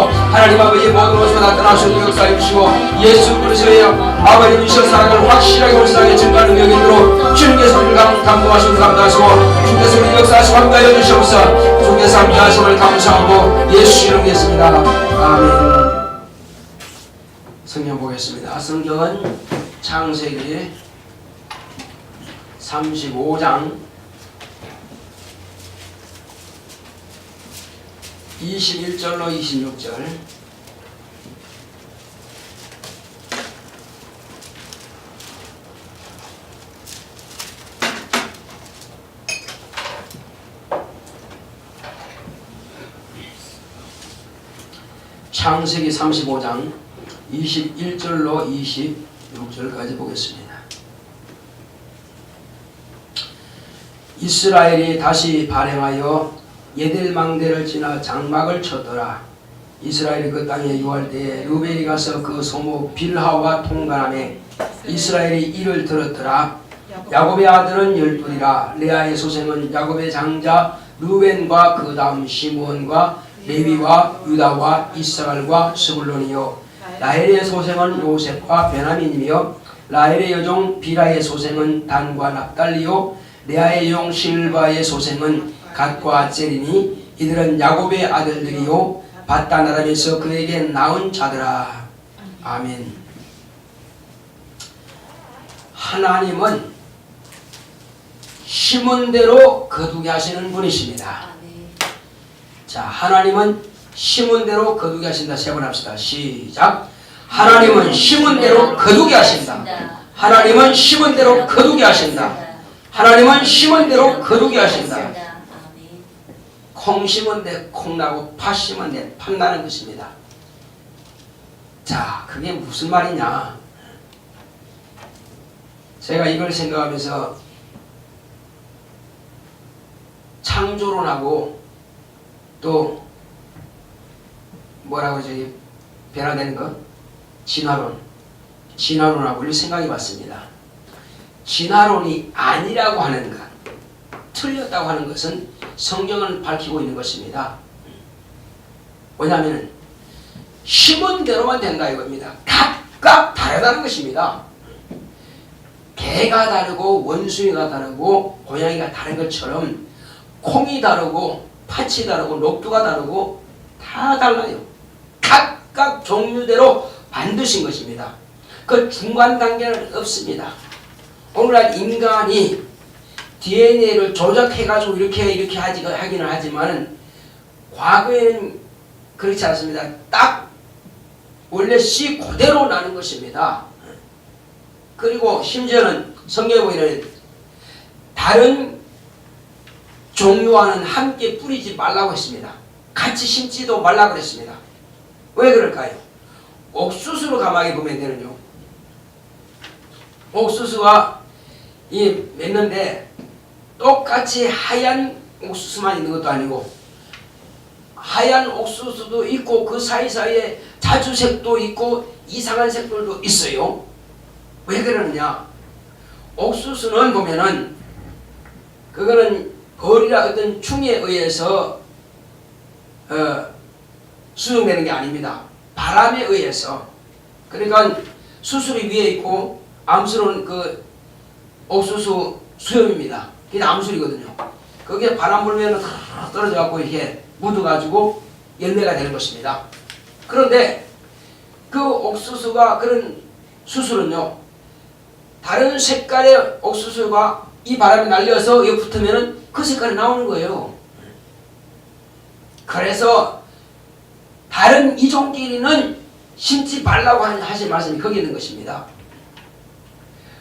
하나님 아버지 모든 것을 다 떠나셔서 역사해 주시고 예수 그리스도의 아버지 미션 사랑을 확실하게 올사하게 증거하는 능력이 있도록 주님께서 우리를 감동하시고 감동하시고 주님께서 우리 역사하시고 함께하여 주시옵소서. 주님께서 함께하심을 감사하고 예수 이름으로 겠습니다. 아멘. 성경 보겠습니다. 성경은 창세기 35장 21절로 26절, 창세기 35장 21절로 26절까지 보겠습니다. 이스라엘이 다시 발행하여 예델망대를 지나 장막을 쳤더라. 이스라엘이 그 땅에 유할 때에 르벨이 가서 그 소모 빌하와 통관하매 이스라엘이 이를 들었더라. 야곱의 아들은 12이라. 레아의 소생은 야곱의 장자 르벤과 그 다음 시므온과 레위와 유다와 이스라엘과 스불론이요. 라헬의 소생은 요셉과 베냐민이며 라헬의 여종 비라의 소생은 단과 납달리요. 레아의 여종 실바의 소생은 갓과 셀이니 이들은 야곱의 아들들이요 바단 아람에서 그에게 낳은 자들아. 아멘. 하나님은 심은 대로 거두게 하시는 분이십니다. 자, 하나님은 심은 대로 거두게 하신다. 세 번 합시다. 시작. 하나님은 심은 대로 거두게 하신다. 하나님은 심은 대로 거두게 하신다. 하나님은 심은 대로 거두게 하신다. 콩 심은 데 콩 나고 팥 심은 데 팥 나는 것입니다. 자, 그게 무슨 말이냐? 제가 이걸 생각하면서 창조론하고 또 뭐라고 저기 변화되는 거? 진화론하고 이렇게 생각해 봤습니다. 진화론이 아니라고 하는 것, 틀렸다고 하는 것은 성경은 밝히고 있는 것입니다. 왜냐하면 심은 대로만 된다 이겁니다. 각각 다르다는 것입니다. 개가 다르고 원숭이가 다르고 고양이가 다른 것처럼 콩이 다르고 팥이 다르고 녹두가 다르고 다 달라요. 각각 종류대로 만드신 것입니다. 그 중간 단계는 없습니다. 오늘날 인간이 DNA를 조작해가지고 이렇게 하기는 하지만 과거에는 그렇지 않습니다. 딱 원래 씨 그대로 나는 것입니다. 그리고 심지어는 성경에 보이는 다른 종류와는 함께 뿌리지 말라고 했습니다. 같이 심지도 말라고 그랬습니다. 왜 그럴까요? 옥수수로 가만히 보면 되는요. 옥수수가 맺는데 똑같이 하얀 옥수수만 있는 것도 아니고 하얀 옥수수도 있고 그 사이사이에 자주색도 있고 이상한 색들도 있어요. 왜 그러느냐? 옥수수는 보면은 그거는 벌이라 어떤 충에 의해서 수정되는 게 아닙니다. 바람에 의해서. 그러니까 수술이 위에 있고 암술은 그 옥수수 수염입니다. 그게 암술이거든요. 거기에 바람 불면 떨어져 갖고 이렇게 묻어가지고 열매가 되는 것입니다. 그런데 그 옥수수가 그런 수술은요, 다른 색깔의 옥수수가 이 바람에 날려서 여기 붙으면은 그 색깔이 나오는 거예요. 그래서 다른 이종끼리는 심지 말라고 하신 말씀이 거기 있는 것입니다.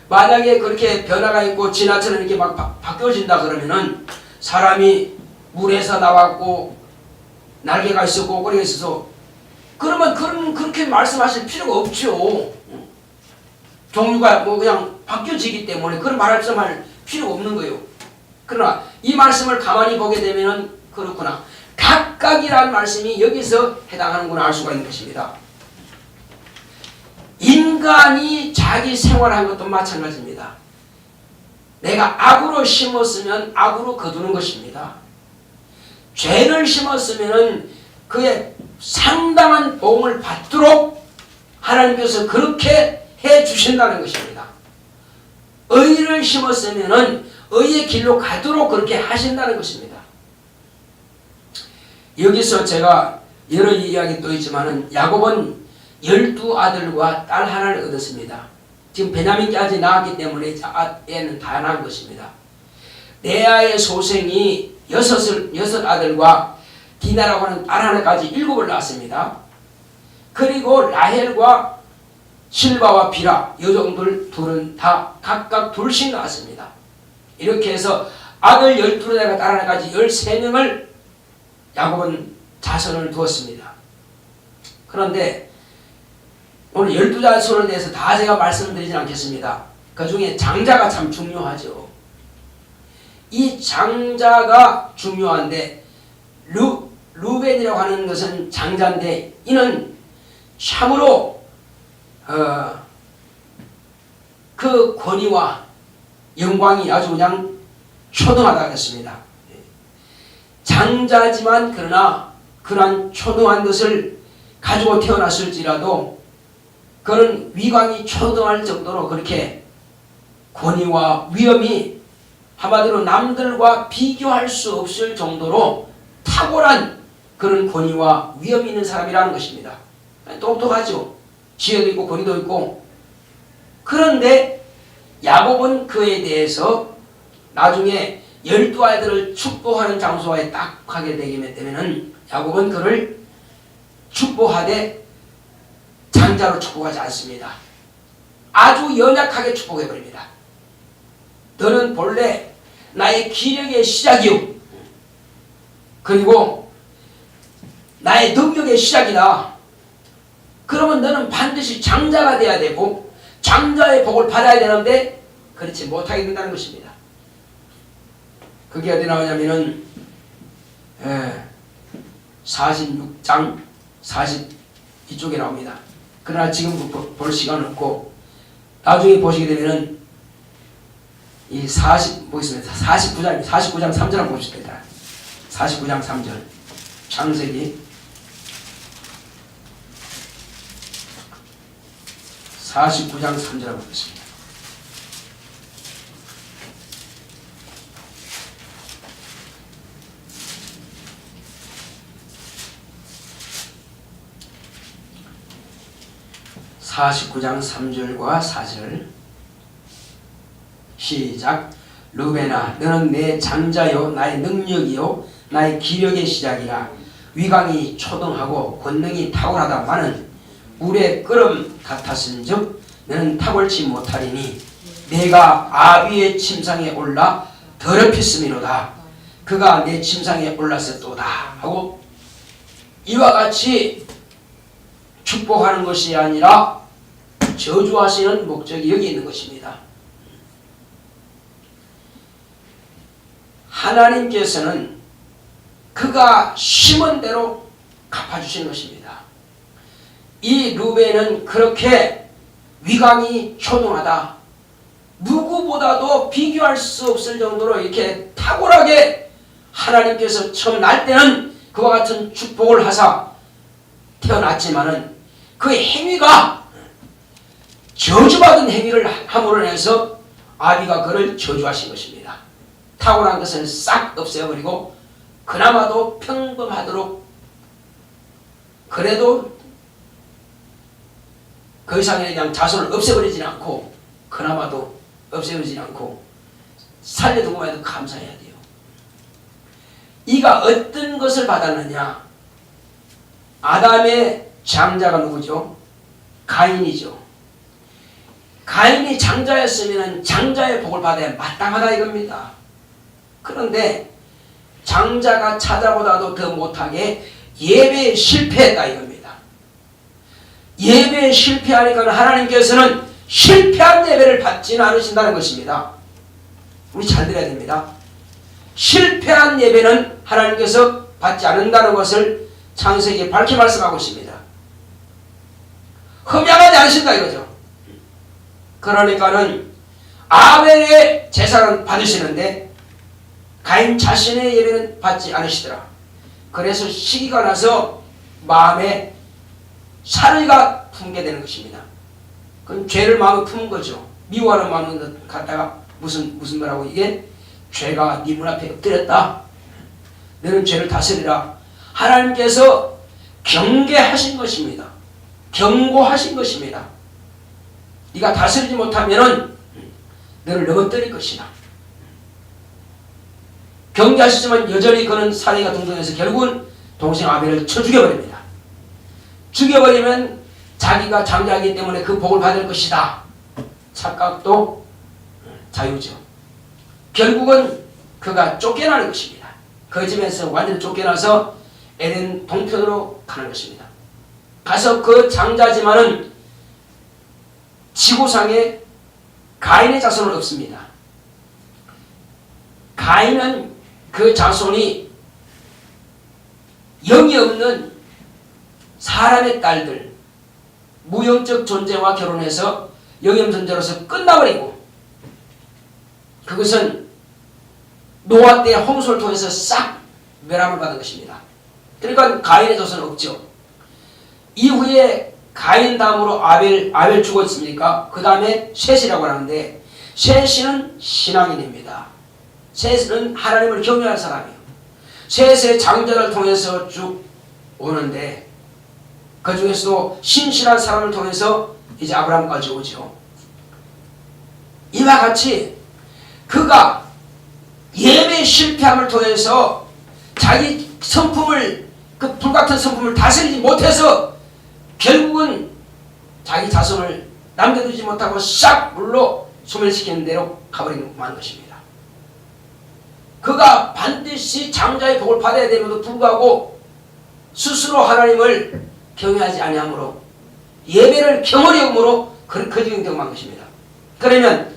만약에 그렇게 변화가 있고 진화처럼 이렇게 막 바뀌어진다 그러면은 사람이 물에서 나왔고 날개가 있었고 꼬리가 있어서 그러면 그렇게 말씀하실 필요가 없죠. 종류가 뭐 그냥 바뀌어지기 때문에 그런 말씀할 필요가 없는 거예요. 그러나 이 말씀을 가만히 보게 되면은 그렇구나. 각각이라는 말씀이 여기서 해당하는구나 알 수가 있는 것입니다. 인간이 자기 생활한 것도 마찬가지입니다. 내가 악으로 심었으면 악으로 거두는 것입니다. 죄를 심었으면 그의 상당한 복을 받도록 하나님께서 그렇게 해 주신다는 것입니다. 의를 심었으면은 의의 길로 가도록 그렇게 하신다는 것입니다. 여기서 제가 여러 이야기 또 있지만은 야곱은 12아들과 딸 하나를 얻었습니다. 지금 베냐민께 아직 낳았기 때문에 애는 다 낳은 것입니다. 레아의 소생이 6아들과 디나라고 하는 딸 하나까지 7을 낳았습니다. 그리고 라헬과 실바와 비라 여종들 둘은 다 각각 둘씩 낳았습니다. 이렇게 해서 아들 12명과 딸 하나까지 13명을 야곱은 자손을 두었습니다. 그런데 오늘 12자손에 대해서 다 제가 말씀드리진 않겠습니다. 그 중에 장자가 참 중요하죠. 이 장자가 중요한데 루벤이라고 하는 것은 장자인데 이는 참으로 그 권위와 영광이 아주 그냥 초등하다 했습니다. 장자지만 그러나 그러한 초등한 것을 가지고 태어났을지라도 그런 위광이 초등할 정도로 그렇게 권위와 위엄이 한마디로 남들과 비교할 수 없을 정도로 탁월한 그런 권위와 위엄이 있는 사람이라는 것입니다. 똑똑하죠. 지혜도 있고 권위도 있고. 그런데 야곱은 그에 대해서 나중에 12아들을 축복하는 장소에 딱 하게 되기 때문에 야곱은 그를 축복하되 장자로 축복하지 않습니다. 아주 연약하게 축복해버립니다. 너는 본래 나의 기력의 시작이요 그리고 나의 능력의 시작이다. 그러면 너는 반드시 장자가 돼야 되고 장자의 복을 받아야 되는데 그렇지 못하게 된다는 것입니다. 그게 어디 나오냐면은 46장 40 이쪽에 나옵니다. 그러나 지금 볼 시간 없고 나중에 보시게 되면은 이 40 보겠습니다. 49장 3절을 보십니다. 49장 3절 창세기 49장 3절을 보겠습니다. (49장 3절과 4절) 시작. 루벤아 너는 내 장자요 나의 능력이요 나의 기력의 시작이라. 위강이 초등하고 권능이 탁월하다마는 물의 끓음 같았은즉 너는 탁월치 못하리니 내가 아비의 침상에 올라 더럽혔음이로다. 그가 내 침상에 올랐었도다 하고 이와 같이 축복하는 것이 아니라 저주하시는 목적이 여기 있는 것입니다. 하나님께서는 그가 심은 대로 갚아주시는 것입니다. 이 루벤은 그렇게 위강이 초등하다. 누구보다도 비교할 수 없을 정도로 이렇게 탁월하게 하나님께서 처음 날 때는 그와 같은 축복을 하사 태어났지만은 그 행위가 저주받은 행위를 함으로 인해서 아비가 그를 저주하신 것입니다. 탁월한 것을 싹 없애버리고 그나마도 평범하도록 그래도 그 이상에 그냥 자손을 없애버리지는 않고 그나마도 없애버리지 않고 살려둔 것만 해도 감사해야 돼요. 이가 어떤 것을 받았느냐? 아담의 장자가 누구죠? 가인이죠. 가인이 장자였으면 장자의 복을 받아야 마땅하다 이겁니다. 그런데 장자가 찾아보다도 더 못하게 예배에 실패했다 이겁니다. 예배에 실패하니까 하나님께서는 실패한 예배를 받지는 않으신다는 것입니다. 우리 잘 들어야 됩니다. 실패한 예배는 하나님께서 받지 않는다는 것을 창세기에 밝히 말씀하고 있습니다. 흠양하지 않으신다 이거죠. 그러니까는 아벨의 제사는 받으시는데 가인 자신의 예배는 받지 않으시더라. 그래서 시기가 나서 마음에 살의가 품게 되는 것입니다. 그건 죄를 마음에 품은 거죠. 미워하는 마음을 갖다가 무슨 말하고 이게 죄가 네 문 앞에 엎드렸다. 너는 죄를 다스리라. 하나님께서 경계하신 것입니다. 경고하신 것입니다. 네가 다스리지 못하면은 너를 넘어뜨릴 것이다. 경계하시지만 여전히 그는 살해가 동동해서 결국은 동생 아벨을 쳐 죽여버립니다. 죽여버리면 자기가 장자이기 때문에 그 복을 받을 것이다. 착각도 자유죠. 결국은 그가 쫓겨나는 것입니다. 그 집에서 완전히 쫓겨나서 에덴 동편으로 가는 것입니다. 가서 그 장자지만은 지구상에 가인의 자손은 없습니다. 가인은 그 자손이 영이 없는 사람의 딸들, 무영적 존재와 결혼해서 영이 없는 존재로서 끝나버리고, 그것은 노아 때 홍수를 통해서 싹 멸함을 받은 것입니다. 그러니까 가인의 자손은 없죠. 이후에 가인 다음으로 아벨 죽었습니까? 그 다음에 셋이라고 하는데, 셋은 신앙인입니다. 셋은 하나님을 경외하는 사람이에요. 셋의 장자를 통해서 쭉 오는데, 그 중에서도 신실한 사람을 통해서 이제 아브라함까지 오죠. 이와 같이 그가 예배 실패함을 통해서 자기 성품을, 그 불같은 성품을 다스리지 못해서 결국은 자기 자손을 남겨두지 못하고 싹 물로 소멸시키는 대로 가버리는 것입니다. 그가 반드시 장자의 복을 받아야 됨에도 불구하고 스스로 하나님을 경외하지 아니하므로 예배를 경홀히 여김으로 그렇게 경험한 것입니다. 그러면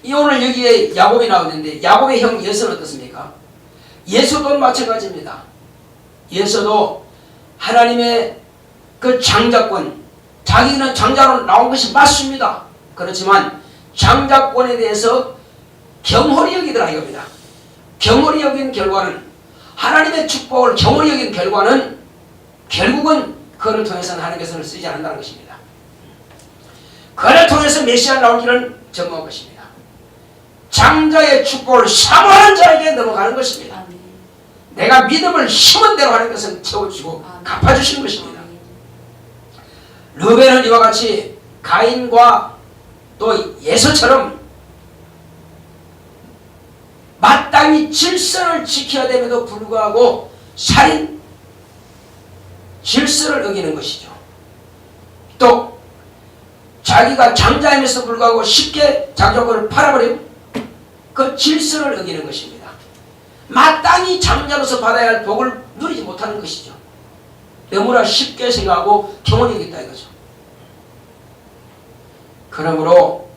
오늘 여기에 야곱이 나오는데, 야곱의 형 예서는 어떻습니까? 예서도 마찬가지입니다. 예서도 하나님의 그 장자권, 자기는 장자로 나온 것이 맞습니다. 그렇지만 장자권에 대해서 경홀히 여기더라 이겁니다. 경홀히 여긴 결과는, 하나님의 축복을 경홀히 여긴 결과는 결국은 그를 통해서는 하나님께서는 쓰지 않는다는 것입니다. 그를 통해서 메시아 나올 길은 점거한 것입니다. 장자의 축복을 사모하는 자에게 넘어가는 것입니다. 내가 믿음을 심은 대로 하는 것은 채워주고 갚아주시는 것입니다. 르벤은 이와 같이 가인과 또 예서처럼 마땅히 질서를 지켜야 됨에도 불구하고 살인, 질서를 어기는 것이죠. 또 자기가 장자임에도 불구하고 쉽게 장자권을 팔아버리고 그 질서를 어기는 것입니다. 마땅히 장자로서 받아야 할 복을 누리지 못하는 것이죠. 너무나 쉽게 생각하고 경험이 있다 이거죠. 그러므로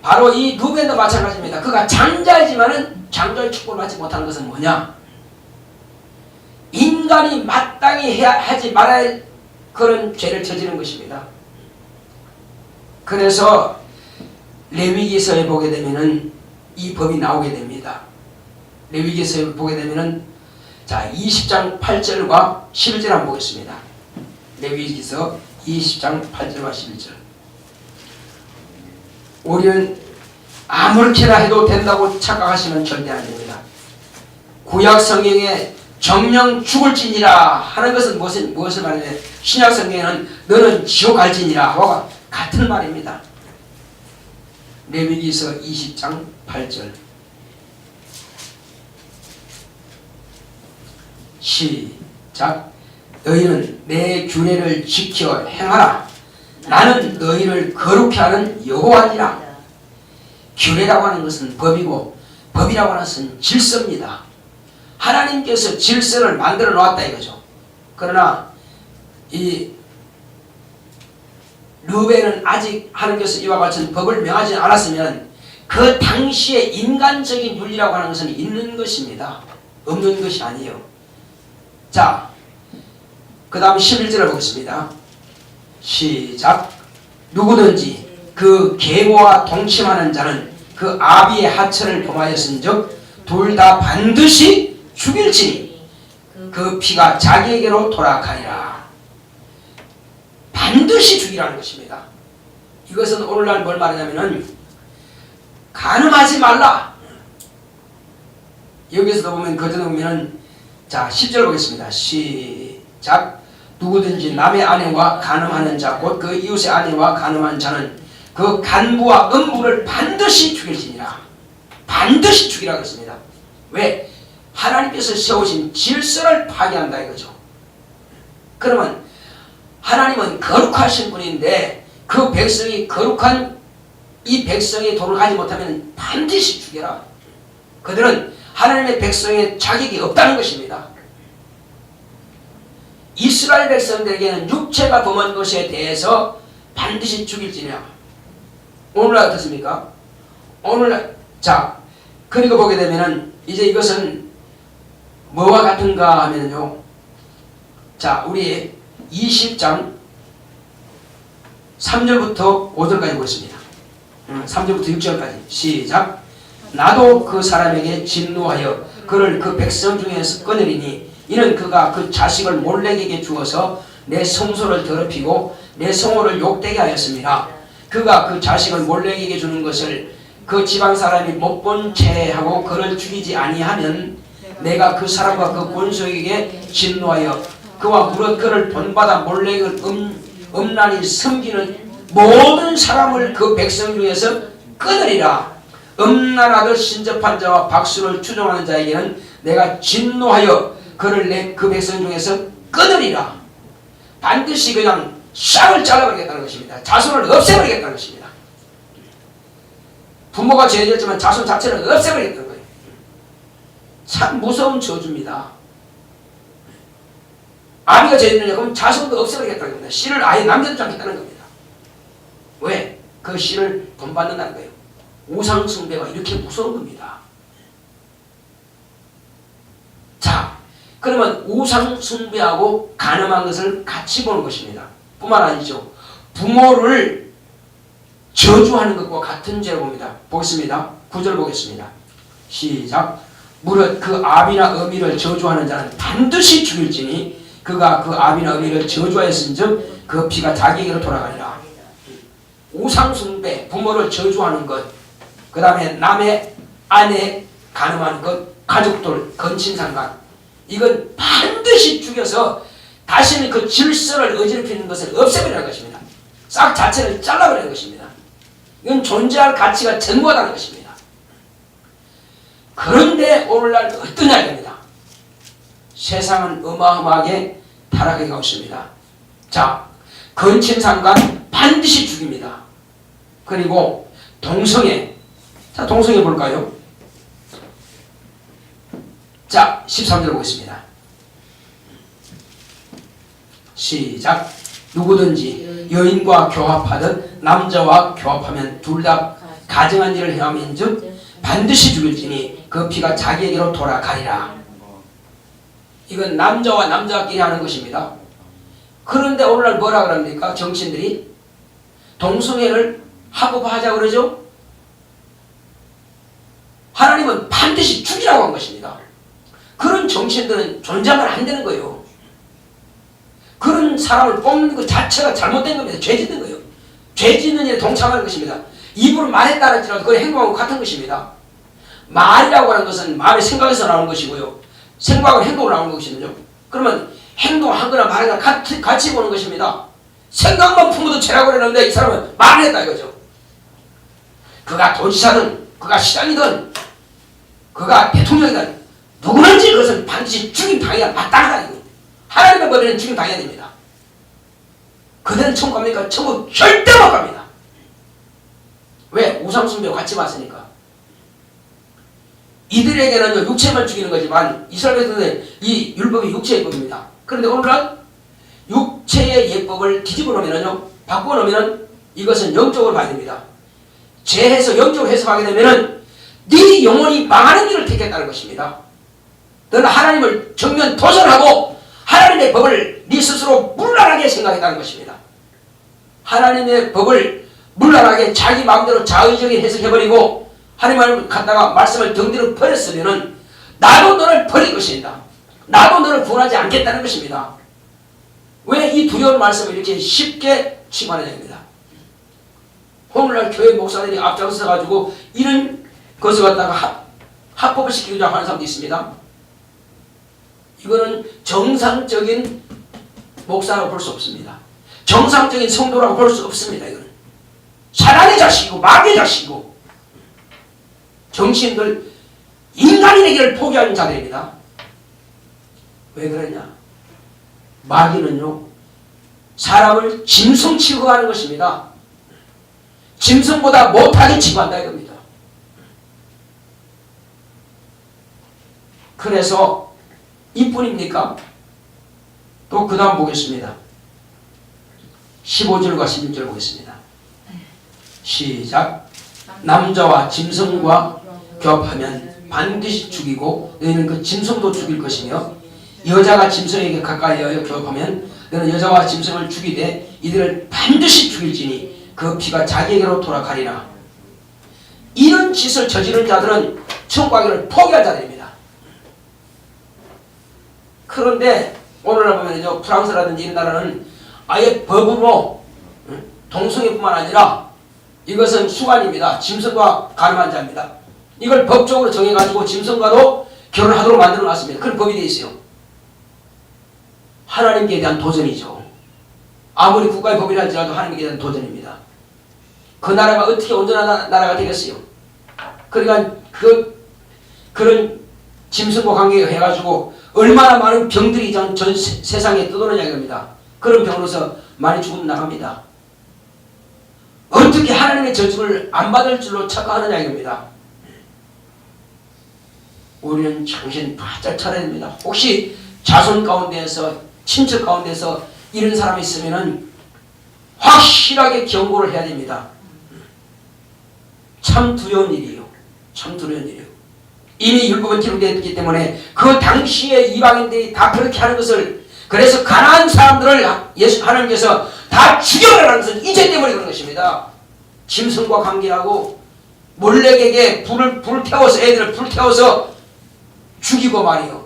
바로 이 르벤도 마찬가지입니다. 그가 장자이지만은 장자의 축복을 받지 못하는 것은 뭐냐? 인간이 마땅히 하지 말아야 할 그런 죄를 저지른 것입니다. 그래서 레위기서에 보게 되면은 이 법이 나오게 됩니다. 레위기서에 보게 되면은 자 20장 8절과 11절 한번 보겠습니다. 레위기서 20장 8절과 11절. 우리는 아무렇게나 해도 된다고 착각하시면 절대 안 됩니다. 구약 성경에 정령 죽을지니라 하는 것은 무엇을 말하냐? 신약 성경에는 너는 지옥 갈지니라 하고 같은 말입니다. 레위기서 20장 8절 시작. 너희는 내 규례를 지켜 행하라. 나는 너희를 거룩히 하는 여호와니라. 규례라고 하는 것은 법이고 법이라고 하는 것은 질서입니다. 하나님께서 질서를 만들어 놓았다 이거죠. 그러나 이 르벤은 아직 하나님께서 이와 같은 법을 명하지 않았으면 그 당시의 인간적인 윤리라고 하는 것은 있는 것입니다. 없는 것이 아니에요. 자, 그 다음 11절을 보겠습니다. 시작. 누구든지 그 계모와 동침하는 자는 그 아비의 하처를 범하였은즉 둘 다 반드시 죽일지니 그 피가 자기에게로 돌아가리라. 반드시 죽이라는 것입니다. 이것은 오늘날 뭘 말하냐면은 간음하지 말라. 여기서도 보면 거기서 보면은 자 10절 보겠습니다. 시작. 누구든지 남의 아내와 간음하는 자 곧 그 이웃의 아내와 간음한 자는 그 간부와 음부를 반드시 죽일지니라. 반드시 죽이라 그랬습니다. 왜? 하나님께서 세우신 질서를 파괴한다 이거죠. 그러면 하나님은 거룩하신 분인데 그 백성이 거룩한 이 백성이 돌아가지 못하면 반드시 죽여라. 그들은 하나님의 백성의 자격이 없다는 것입니다. 이스라엘 백성들에게는 육체가 범한 것에 대해서 반드시 죽일지냐. 오늘날 어떻습니까? 오늘날 자 그리고 보게 되면은 이제 이것은 뭐와 같은가 하면요. 자 우리 20장 3절부터 5절까지 보겠습니다. 3절부터 6절까지 시작. 나도 그 사람에게 진노하여 그를 그 백성 중에서 끊으리니 이는 그가 그 자식을 몰렉에게 주어서 내 성소를 더럽히고 내 성호를 욕되게 하였습니다. 그가 그 자식을 몰렉에게 주는 것을 그 지방 사람이 못 본 채 하고 그를 죽이지 아니하면 내가 그 사람과 그 권속에게 진노하여 그와 무릇 그를 본받아 몰렉을 음란히 섬기는 모든 사람을 그 백성 중에서 끊으리라. 음란하듯 신접한 자와 박수를 추종하는 자에게는 내가 진노하여 그를 내 그 백성 중에서 끊으리라. 반드시 그냥 싹을 잘라버리겠다는 것입니다. 자손을 없애버리겠다는 것입니다. 부모가 죄졌지만 자손 자체를 없애버리겠다는 거예요. 참 무서운 저주입니다. 아비가 죄졌느냐 그럼 자손도 없애버리겠다는 겁니다. 씨를 아예 남겨두지 않겠다는 겁니다. 왜? 그 씨를 본받는다는 거예요. 우상 숭배가 이렇게 무서운 겁니다. 자, 그러면 우상 숭배하고 간음한 것을 같이 보는 것입니다. 뿐만 아니죠. 부모를 저주하는 것과 같은 죄로 봅니다. 보겠습니다. 9절 보겠습니다. 시작. 무릇 그 아비나 어미를 저주하는 자는 반드시 죽일지니 그가 그 아비나 어미를 저주하였은즉 그 피가 자기에게로 돌아가리라. 우상 숭배, 부모를 저주하는 것, 그 다음에 남의 아내 간음하는 것, 가족들, 건친상간, 이건 반드시 죽여서 다시는 그 질서를 어지럽히는 것을 없애버리는 것입니다. 싹 자체를 잘라버리는 것입니다. 이건 존재할 가치가 전무하다는 것입니다. 그런데 오늘날 어떠냐 이겁니다. 세상은 어마어마하게 타락해 가고 있습니다. 자, 건친상간 반드시 죽입니다. 그리고 동성애, 자 동성애 볼까요? 자 13절 보겠습니다. 시작. 누구든지 여인과 교합하듯 남자와 교합하면 둘 다 가증한 일을 행함인즉 반드시 죽일지니 그 피가 자기에게로 돌아가리라. 이건 남자와 남자끼리 하는 것입니다. 그런데 오늘날 뭐라 그럽니까? 정치인들이 동성애를 합법화하자 그러죠? 하나님은 반드시 죽이라고 한 것입니다. 그런 정치인들은 존재하면 안 되는 거예요. 그런 사람을 뽑는 것 자체가 잘못된 겁니다. 죄 짓는 거예요. 죄 짓는 일에 동참하는 것입니다. 입으로 말했다 할지라도 그 행동하고 같은 것입니다. 말이라고 하는 것은 마음의 생각에서 나오는 것이고요. 생각은 행동으로 나오는 것이거든요. 그러면 행동하거나 말하거나 같이 보는 것입니다. 생각만 품어도 죄라고 그러는데 이 사람은 말을 했다 이거죠. 그가 도지사든 그가 시장이든 그가 대통령이든 누구든지 그것은 반드시 죽임 당해야 마땅하다 이거. 하나님의 법에는 죽임 당해야 됩니다. 그들은 천국 갑니까? 천국 절대 못 갑니다. 왜? 우상숭배와 같이 봤으니까. 이들에게는 육체만 죽이는 거지만 이스라엘에서는 이 율법이 육체의 법입니다. 그런데 오늘은 육체의 예법을 뒤집어 놓으면요, 바꿔 놓으면 이것은 영적으로 봐야 됩니다. 죄해서 영적으로 해석하게 되면은 네 영혼이 망하는 길을 택했다는 것입니다. 너는 하나님을 정면 도전하고 하나님의 법을 네 스스로 문란하게 생각했다는 것입니다. 하나님의 법을 문란하게 자기 마음대로 자의적인 해석해버리고 하나님을 갖다가 말씀을 덩대로 버렸으면은 나도 너를 버릴 것입니다. 나도 너를 구원하지 않겠다는 것입니다. 왜 이 두려운 말씀을 이렇게 쉽게 취급하느냐입니다. 오늘날 교회 목사들이 앞장서 가지고 이런 것을 갖다가 합법을 시키고자 하는 사람도 있습니다. 이거는 정상적인 목사라고 볼 수 없습니다. 정상적인 성도라고 볼 수 없습니다. 이거는 사단의 자식이고 마귀의 자식이고 정신들 인간이 되기를 포기하는 자들입니다. 왜 그러냐? 마귀는요 사람을 짐승 취급하는 것입니다. 짐승보다 못하게 취급한다 이겁니다. 그래서 이뿐입니까? 또 그 다음 보겠습니다. 15절과 16절 보겠습니다. 시작. 남자와 짐승과 교합하면 반드시 죽이고 너희는 그 짐승도 죽일 것이며 여자가 짐승에게 가까이하여 교합하면 너는 여자와 짐승을 죽이되 이들을 반드시 죽일지니 그 피가 자기에게로 돌아가리라. 이런 짓을 저지른 자들은 천국 가기를 포기할 자들입니다. 그런데 오늘날 보면 프랑스라든지 이런 나라는 아예 법으로 동성애뿐만 아니라 이것은 수관입니다. 짐승과 가늠한 자입니다. 이걸 법적으로 정해가지고 짐승과도 결혼하도록 만들어 놨습니다. 그런 법이 되어 있어요. 하나님께 대한 도전이죠. 아무리 국가의 법이라 할지라도 하나님께 대한 도전입니다. 그 나라가 어떻게 온전한 나라가 되겠어요? 그러니까 그런 짐승과 관계해가지고 얼마나 많은 병들이 전 세상에 떠도느냐 이겁니다. 그런 병으로서 많이 죽어나갑니다. 어떻게 하나님의 저주를 안 받을 줄로 착각하느냐 이겁니다. 우리는 정신 바짝 차려야 됩니다. 혹시 자손 가운데에서 친척 가운데서 이런 사람이 있으면은 확실하게 경고를 해야 됩니다. 참 두려운 일이에요. 참 두려운 일이에요. 이미 율법은 기록되어 있기 때문에 그 당시에 이방인들이 다 그렇게 하는 것을 그래서 가난한 사람들을 하나님께서 다 죽여라는 것은 이제 때문에 그런 것입니다. 짐승과 관계하고 몰래에게 불을 태워서 애들을 불태워서 죽이고 말이요.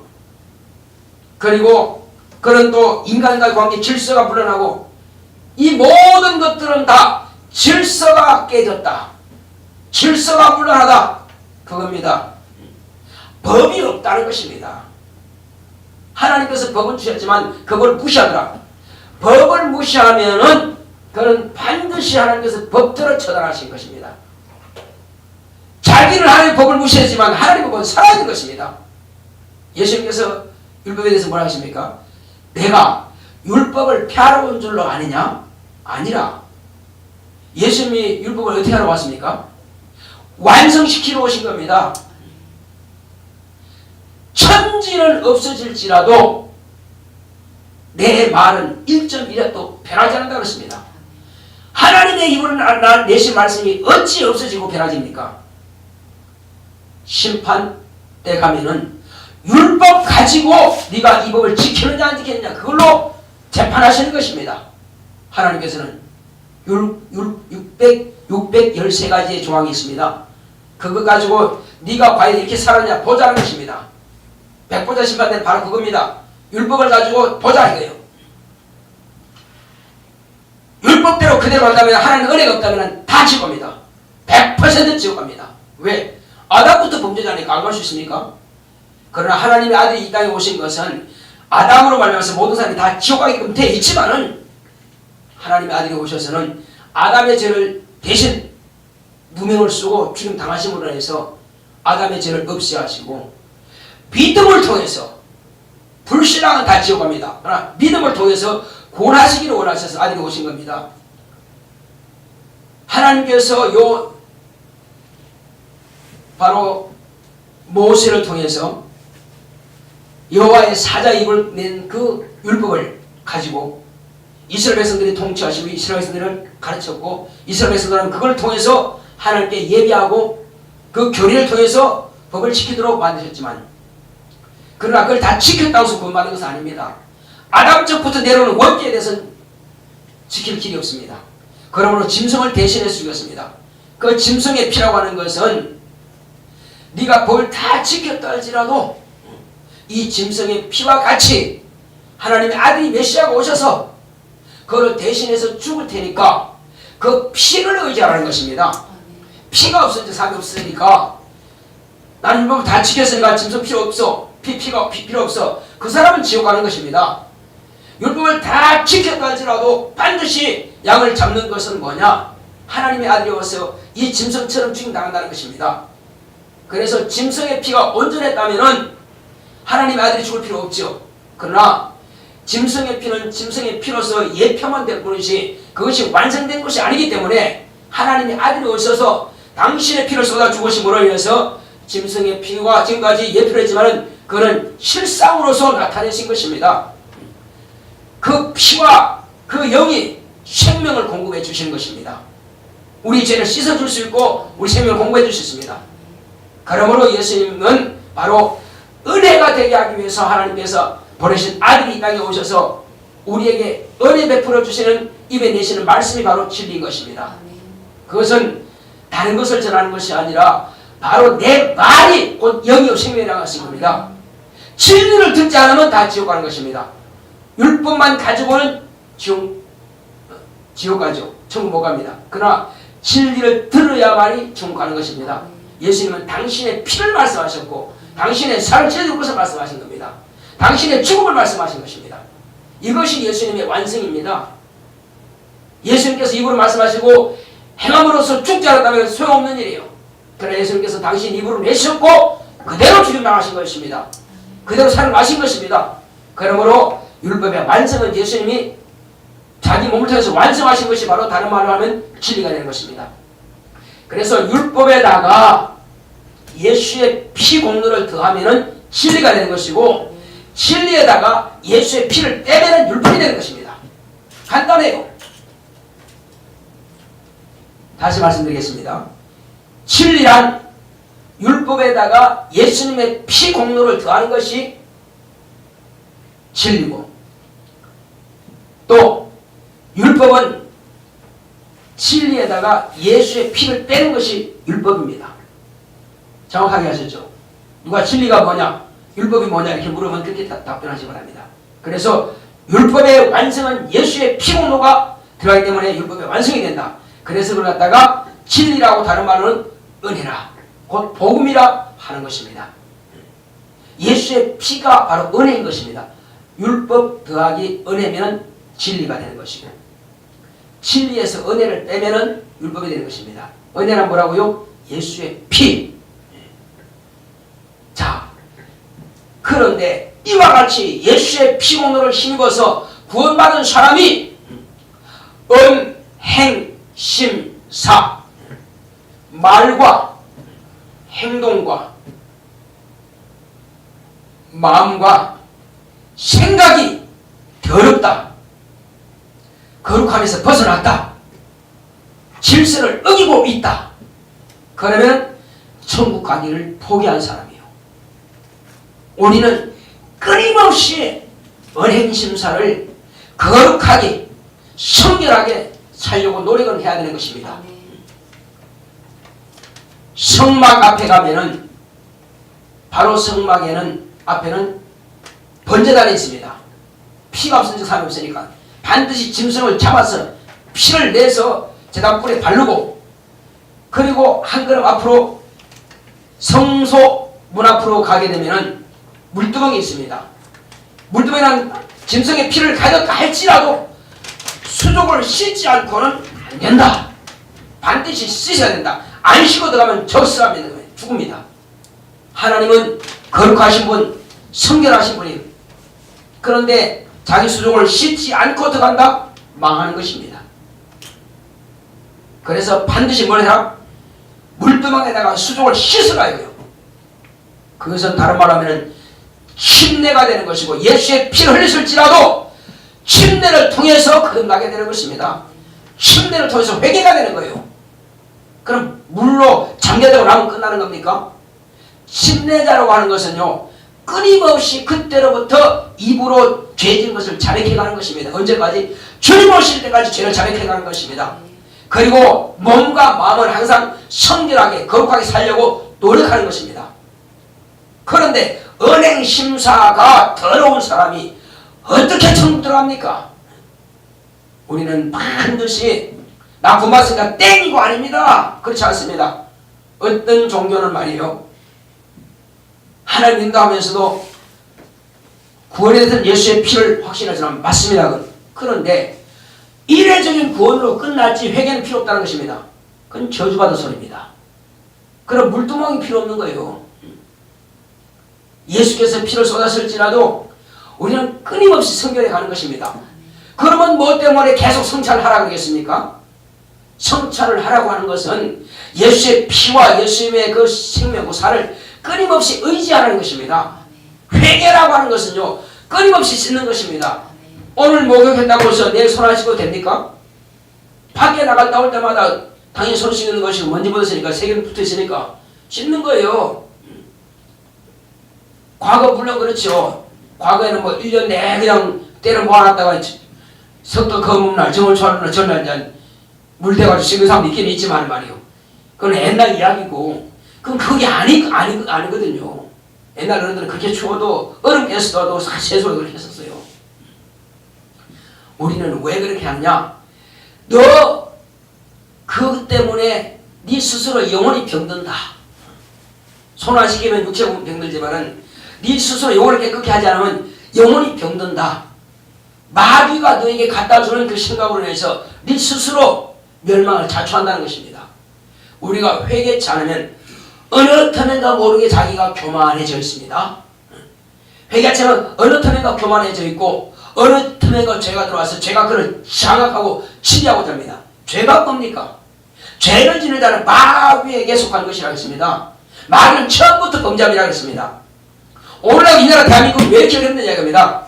그리고 그런 또 인간과의 관계 질서가 불안하고 이 모든 것들은 다 질서가 깨졌다. 질서가 불안하다. 그겁니다. 법이 없다는 것입니다. 하나님께서 법을 주셨지만 그걸 무시하더라. 법을 무시하면은 그는 반드시 하나님께서 법대로 처단하신 것입니다. 자기는 하나님의 법을 무시했지만 하나님의 법은 살아있는 것입니다. 예수님께서 율법에 대해서 뭐라 하십니까? 내가 율법을 폐하러 온 줄로 아느냐? 아니라 예수님이 율법을 어떻게 하러 왔습니까? 완성시키러 오신 겁니다. 천지는 없어질지라도 내 말은 1.1도 변하지 않는다 그랬습니다. 하나님의 입으로 내신 말씀이 어찌 없어지고 변하집니까? 심판 때 가면은 율법 가지고 네가 이 법을 지키느냐 안 지키느냐 그걸로 재판하시는 것입니다. 하나님께서는 613가지의 조항이 있습니다. 그거 가지고 네가 과연 이렇게 살았냐 보자는 것입니다. 백보자 심판대는 바로 그겁니다. 율법을 가지고 보자 이거예요. 율법대로 그대로 한다면 하나님 은혜가 없다면 다 지옥입니다. 100% 지옥입니다. 왜? 아담부터 범죄자니까 안 갈 수 있습니까? 그러나 하나님의 아들이 이 땅에 오신 것은 아담으로 말미암아서 모든 사람이 다 지옥 가게끔 되어 있지만은 하나님의 아들이 오셔서는 아담의 죄를 대신 누명을 쓰고 죽임 당하심으로 인해서 아담의 죄를 없애하시고 믿음을 통해서 불신앙은 다 지옥 갑니다. 그러나 믿음을 통해서 구원하시기를 원하셔서 아들이 오신 겁니다. 하나님께서 바로 모세를 통해서 여호와의 사자 입을 낸 그 율법을 가지고 이스라엘 백성들이 통치하시고 이스라엘 백성들을 가르쳤고 이스라엘 백성들은 그걸 통해서 하나님께 예배하고 그 교리를 통해서 법을 지키도록 만드셨지만 그러나 그걸 다 지켰다고 해서 구원받는 것은 아닙니다. 아담적부터 내려오는 원죄에 대해서는 지킬 길이 없습니다. 그러므로 짐승을 대신해 죽였습니다. 그 짐승의 피라고 하는 것은 네가 법을 다 지켰다 할지라도 이 짐승의 피와 같이 하나님의 아들이 메시아가 오셔서 그를 대신해서 죽을 테니까 그 피를 의지하라는 것입니다. 피가 없으니까 삶이 없으니까 나는 뭐 다 지켰으니까 짐승 필요 없어. 피가 필요 없어. 그 사람은 지옥 가는 것입니다. 율법을 다 지켰다 할지라도 반드시 양을 잡는 것은 뭐냐? 하나님의 아들이 와서 이 짐승처럼 죽임당한다는 것입니다. 그래서 짐승의 피가 온전했다면은 하나님의 아들이 죽을 필요 없죠. 그러나 짐승의 피는 짐승의 피로서 예표만 될 뿐이지 그것이 완성된 것이 아니기 때문에 하나님의 아들이 오셔서 당신의 피를 쏟아 죽으심으로 인해서 짐승의 피가 지금까지 예표를 했지만은 그는 실상으로서 나타내신 것입니다. 그 피와 그 영이 생명을 공급해 주시는 것입니다. 우리 죄를 씻어줄 수 있고 우리 생명을 공급해 줄 수 있습니다. 그러므로 예수님은 바로 은혜가 되게 하기 위해서 하나님께서 보내신 아들이 이 땅에 오셔서 우리에게 은혜 베풀어 주시는 입에 내시는 말씀이 바로 진리인 것입니다. 그것은 다른 것을 전하는 것이 아니라 바로 내 말이 곧 영이요 생명이라는 것입니다. 진리를 듣지 않으면 다 지옥 가는 것입니다. 율법만 가지고는 지옥 가죠. 천국 못 갑니다. 그러나 진리를 들어야만이 천국 가는 것입니다. 예수님은 당신의 피를 말씀하셨고 당신의 살을 찢어줄 것을 말씀하신 겁니다. 당신의 죽음을 말씀하신 것입니다. 이것이 예수님의 완성입니다. 예수님께서 입으로 말씀하시고 행함으로써 죽지 않았다면 소용없는 일이에요. 그러나 예수님께서 당신 입으로 내셨고 그대로 죽임당하신 것입니다. 그대로 살을 마신 것입니다. 그러므로 율법의 완성은 예수님이 자기 몸을 통해서 완성하신 것이 바로 다른 말로 하면 진리가 되는 것입니다. 그래서 율법에다가 예수의 피 공로를 더하면 진리가 되는 것이고 진리에다가 예수의 피를 떼면 율법이 되는 것입니다. 간단해요. 다시 말씀드리겠습니다. 진리란 율법에다가 예수님의 피 공로를 더하는 것이 진리고 또 율법은 진리에다가 예수의 피를 빼는 것이 율법입니다. 정확하게 하셨죠? 누가 진리가 뭐냐? 율법이 뭐냐? 이렇게 물으면 그렇게 답변하시기 바랍니다. 그래서 율법의 완성은 예수의 피 공로가 들어가기 때문에 율법의 완성이 된다. 그래서 그걸 갖다가 진리라고 다른 말로는 은혜라 곧 복음이라 하는 것입니다. 예수의 피가 바로 은혜인 것입니다. 율법 더하기 은혜면 진리가 되는 것이고 진리에서 은혜를 빼면 율법이 되는 것입니다. 은혜란 뭐라고요? 예수의 피. 자, 그런데 이와 같이 예수의 피 공로를 힘입어서 구원받은 사람이 행, 심, 사 말과 행동과 마음과 생각이 더럽다. 거룩함에서 벗어났다. 질서를 어기고 있다. 그러면 천국 가기를 포기한 사람이에요. 우리는 끊임없이 언행심사를 거룩하게 성결하게 살려고 노력을 해야 되는 것입니다. 성막 앞에 가면은 바로 성막에는 앞에는 번제단이 있습니다. 피가 없으니까 사람이 없으니까 반드시 짐승을 잡아서 피를 내서 제단불에 바르고 그리고 한 걸음 앞으로 성소 문 앞으로 가게 되면은 물두멍이 있습니다. 물두멍에는 짐승의 피를 가졌다 할지라도 수족을 씻지 않고는 안 된다. 반드시 씻어야 된다. 안 씻고 들어가면 적수하면 죽습니다. 하나님은 거룩하신 분, 성결하신 분이에요. 그런데 자기 수족을 씻지 않고 들어간다? 망하는 것입니다. 그래서 반드시 뭘 해라? 물두멍에다가 수족을 씻어가야 해요. 그것은 다른 말로 하면 침례가 되는 것이고 예수의 피를 흘렸을지라도 침례를 통해서 거듭나게 되는 것입니다. 침례를 통해서 회개가 되는 거예요. 그럼 물로 잠겨들고 나면 끝나는 겁니까? 침례자라고 하는 것은요 끊임없이 그때로부터 입으로 죄진 것을 자백해가는 것입니다. 언제까지? 주님 오실 때까지 죄를 자백해가는 것입니다. 그리고 몸과 마음을 항상 성결하게 거룩하게 살려고 노력하는 것입니다. 그런데 은행 심사가 더러운 사람이 어떻게 천국 들어갑니까? 우리는 반드시 나 구원받았으니까 땡이고 아닙니다. 그렇지 않습니다. 어떤 종교는 말이에요, 하나님 인도하면서도 구원에 대해서 예수의 피를 확신하지만 맞습니다. 그런데 이례적인 구원으로 끝났지 회개는 필요 없다는 것입니다. 그건 저주받은 소리입니다. 그럼 물두멍이 필요 없는 거예요. 예수께서 피를 쏟았을지라도 우리는 끊임없이 성결해 가는 것입니다. 그러면 뭐 때문에 계속 성찰을 하라고 그러겠습니까? 성찰을 하라고 하는 것은 예수의 피와 예수님의 그 생명, 그 살을 끊임없이 의지하는 것입니다. 회개라고 하는 것은요, 끊임없이 씻는 것입니다. 오늘 목욕했다고 해서 내일 손 안 씻어도 됩니까? 밖에 나갔다 올 때마다 당연히 손 씻는 것이 먼지 묻었으니까 세균 붙어 있으니까 씻는 거예요. 과거 물론 그렇죠. 과거에는 뭐 1년 내내 그냥 때려 모아놨다가 석도 검은 날, 정월 초하는 날, 전날 물 대가지고 씻는 사람도 있긴 있지만 말이요. 그건 옛날 이야기고, 그건 그게 아니거든요. 옛날 어른들은 그렇게 추워도 얼음 깨서도 세수를 그렇게 했었어요. 우리는 왜 그렇게 하느냐? 너 그것 때문에 네 스스로 영혼이 병든다. 손 안 씻기면 육체가 병들지만은 네 스스로 영혼을 깨끗게 하지 않으면 영혼이 병든다. 마귀가 너에게 갖다 주는 그 생각으로 인해서 네 스스로 멸망을 자초한다는 것입니다. 우리가 회개치 않으면 어느 틈인가 모르게 자기가 교만해져 있습니다. 회개치 않으면 어느 틈인가 교만해져 있고 어느 틈인가 죄가 들어와서 죄가 그를 장악하고 치리하고 됩니다. 죄가 뭡니까? 죄를 지는 자는 마귀에게 속한 것이라고 했습니다. 마귀는 처음부터 범죄함이라고 했습니다. 오늘날 이 나라 대한민국이 왜 이렇게 어렵느냐 이겁니다.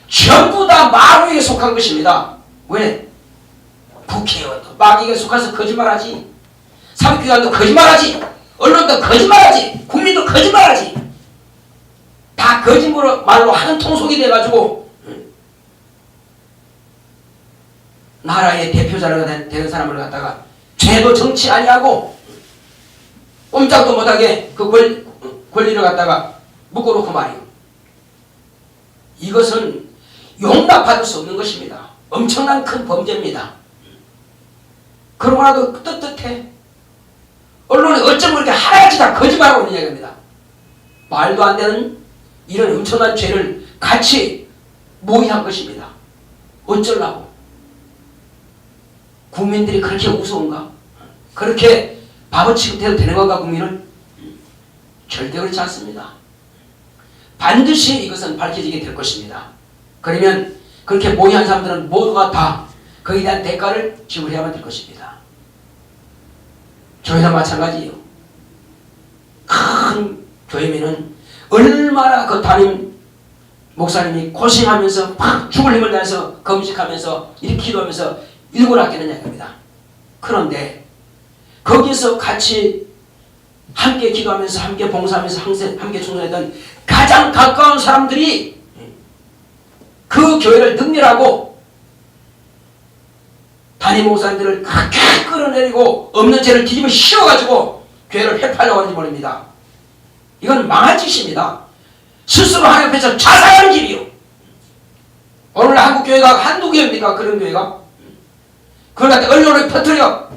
전부 다 마귀에게 속한 것입니다. 왜? 국회의원도 마귀에게 속아서 거짓말하지, 사법기관도 거짓말하지, 언론도 거짓말하지, 국민도 거짓말하지. 다 거짓말로 한 통속이 돼가지고 나라의 대표자가 되는 사람을 갖다가 죄도 정치 아니하고 꼼짝도 못하게 그 권리를 갖다가 묶어놓고 말이에요. 이것은 용납받을 수 없는 것입니다. 엄청난 큰 범죄입니다. 그러고 나도 떳떳해. 언론이 어쩜 그렇게 하나같이 다 거짓말하고 있느냐 이겁니다. 말도 안 되는 이런 엄청난 죄를 같이 모의한 것입니다. 어쩌려고? 국민들이 그렇게 우스운가? 그렇게 바보 취급해도 되는 건가 국민을? 절대 그렇지 않습니다. 반드시 이것은 밝혀지게 될 것입니다. 그러면 그렇게 모의한 사람들은 모두가 다 거기에 대한 대가를 지불해야만 될 것입니다. 교회도 마찬가지예요. 큰 교회면은 얼마나 그 담임 목사님이 고생하면서 막 죽을 힘을 다해서 금식하면서 이렇게 기도하면서 일을 아끼느냐 겁니다. 그런데 거기서 같이 함께 기도하면서 함께 봉사하면서 함께 충성했던 가장 가까운 사람들이 그 교회를 능멸하고 담임 목사님들을 그렇게 끌어내리고 없는 죄를 뒤집어 씌워가지고 교회를 회파하려고 하는지 모릅니다. 이건 망할 짓입니다. 스스로 하나님 앞에서 자살하는 길이요. 오늘 한국 교회가 한두 교회입니까? 그런 교회가? 그걸 갖다 언론에 퍼뜨려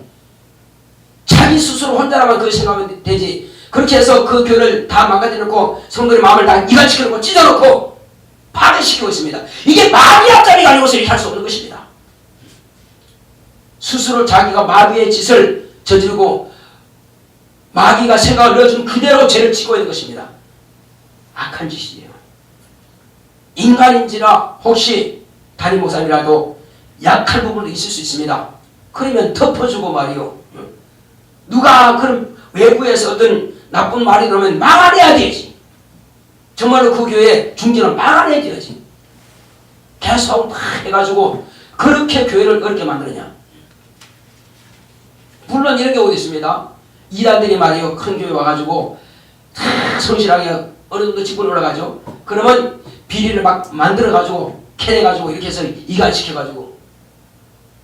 자기 스스로 혼자라만 그렇게 생각하면 되지. 그렇게 해서 그 교회를 다 망가뜨려놓고 성도의 마음을 다 이간시켜놓고 찢어놓고 파괴시키고 있습니다. 이게 마귀 앞자리가 아니고서 이렇게 할 수 없는 것입니다. 스스로 자기가 마귀의 짓을 저지르고 마귀가 생각을 넣어준 그대로 죄를 짓고 있는 것입니다. 악한 짓이에요. 인간인지라 혹시 담임 목사님이라도 약한 부분도 있을 수 있습니다. 그러면 덮어주고 말이요. 누가 그럼 외부에서 어떤 나쁜 말이 들어오면 막아내야 되지. 정말로 그 교회 중진을 막아내야 되지. 계속 막 해가지고 그렇게 교회를 어렵게 만드느냐. 물론 이런 경우도 있습니다. 이단들이 말이요 큰 교회 와가지고 다 성실하게 어느 정도 직분에 올라가죠. 그러면 비리를 막 만들어가지고 캐내가지고 이렇게 해서 이간시켜가지고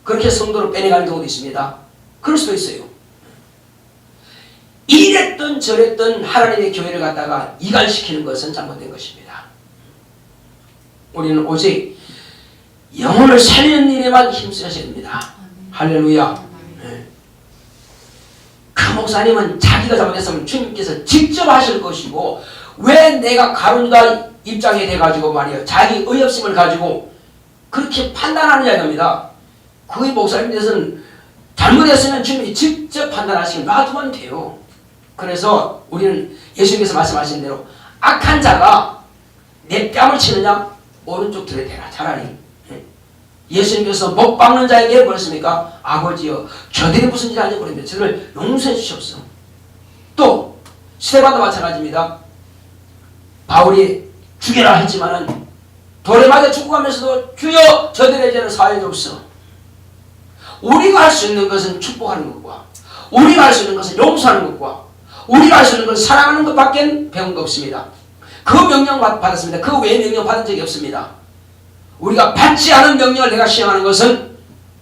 그렇게 성도를 빼내가는 경우도 있습니다. 그럴 수도 있어요. 이랬던 저랬던 하나님의 교회를 갖다가 이갈시키는 것은 잘못된 것입니다. 우리는 오직 영혼을 살리는 일에만 힘써야 됩니다. 할렐루야. 네. 그 목사님은 자기가 잘못했으면 주님께서 직접 하실 것이고 왜 내가 가룟유다 입장에 돼가지고 말이에요. 자기 의협심을 가지고 그렇게 판단하느냐 이겁니다. 그 목사님에 대해서는 잘못했으면 주님이 직접 판단하시면 놔두면 돼요. 그래서 우리는 예수님께서 말씀하신 대로 악한 자가 내 뺨을 치느냐 오른쪽 들에 대라 차라리. 예수님께서 못 박는 자에게 뭐랬습니까? 아버지여 저들이 무슨 일 하는지 모르겠는데 저들을 용서해 주시옵소서. 또 스데반도 마찬가지입니다. 바울이 죽여라 했지만은 돌에 맞아 죽어가면서도 주여 저들의 죄를 사하여 주옵소서. 우리가 할 수 있는 것은 축복하는 것과 우리가 할 수 있는 것은 용서하는 것과 우리가 할 수 있는 것은 사랑하는 것밖에 배운 거 없습니다. 그 명령 받았습니다. 그 외의 명령 받은 적이 없습니다. 우리가 받지 않은 명령을 내가 시행하는 것은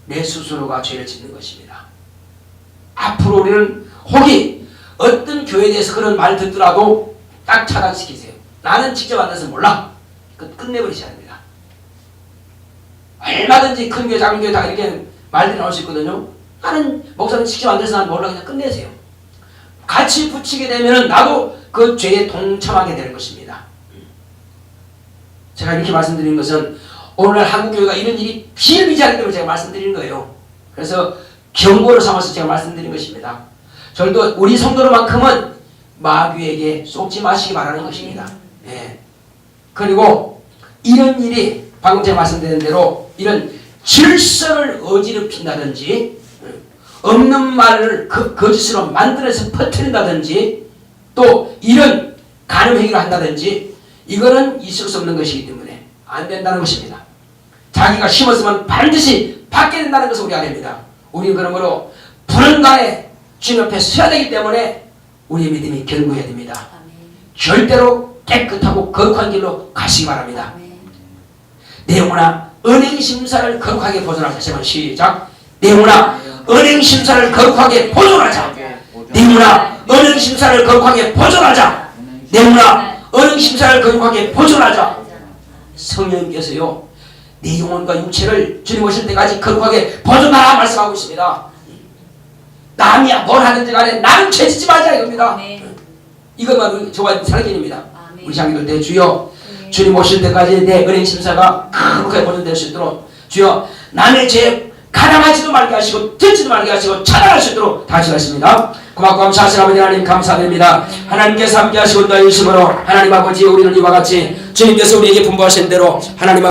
내 스스로가 죄를 짓는 것입니다. 앞으로 우리는 혹이 어떤 교회에 대해서 그런 말 듣더라도 딱 차단시키세요. 나는 직접 만나서 몰라. 끝내버리셔야 합니다. 얼마든지 큰 교회 작은 교회 다 이렇게 말들이 나올 수 있거든요. 나는 목사님 직접 만나서 난 몰라. 그냥 끝내세요. 같이 붙이게 되면 나도 그 죄에 동참하게 되는 것입니다. 제가 이렇게 말씀드리는 것은 오늘날 한국교회가 이런 일이 비일비재하기 때문에 제가 말씀드리는 거예요. 그래서 경고를 삼아서 제가 말씀드린 것입니다. 저도 우리 성도로만큼은 마귀에게 속지 마시기 바라는 것입니다. 예. 그리고 이런 일이 방금 제가 말씀드린 대로 이런 질서를 어지럽힌다든지 없는 말을 거짓으로 만들어서 퍼뜨린다든지 또 이런 간음행위를 한다든지 이거는 있을 수 없는 것이기 때문에 안 된다는 것입니다. 자기가 심었으면 반드시 받게 된다는 것을 우리가 됩니다. 우리는 그러므로 불언간에 주님 앞에 서야 되기 때문에 우리의 믿음이 견고해야 됩니다. 아멘. 절대로 깨끗하고 거룩한 길로 가시기 바랍니다. 내 영혼아 은행심사를 거룩하게 보존하자. 제발 시작. 내 영혼아 은행심사를 거룩하게 보존하자. 내 영혼아 은행심사를 거룩하게 보존하자. 내 영혼아 은행심사를 거룩하게 보존하자. 성령님께서요 내 영혼과 육체를 주님 오실 때까지 거룩하게 보존하라 말씀하고 있습니다. 남이야 뭘 하든지 간에 나는 죄짓지 말자 이겁니다. 이것만 저와 살길입니다. 우리 장기들 때 주여 주님 오실 때까지 내 은행심사가 거룩하게 보존될 수 있도록 주여 남의 죄에 가담하지도 말게 하시고 듣지도 말게 하시고 차단할 수 있도록 다시 하십니다. 고맙고 감사하신 아버지 하나님 감사드립니다. 하나님께서 함께 하시고 너희 힘으로 하나님 아버지 우리를 이와 같이 주님께서 우리에게 분부하신 대로 하나님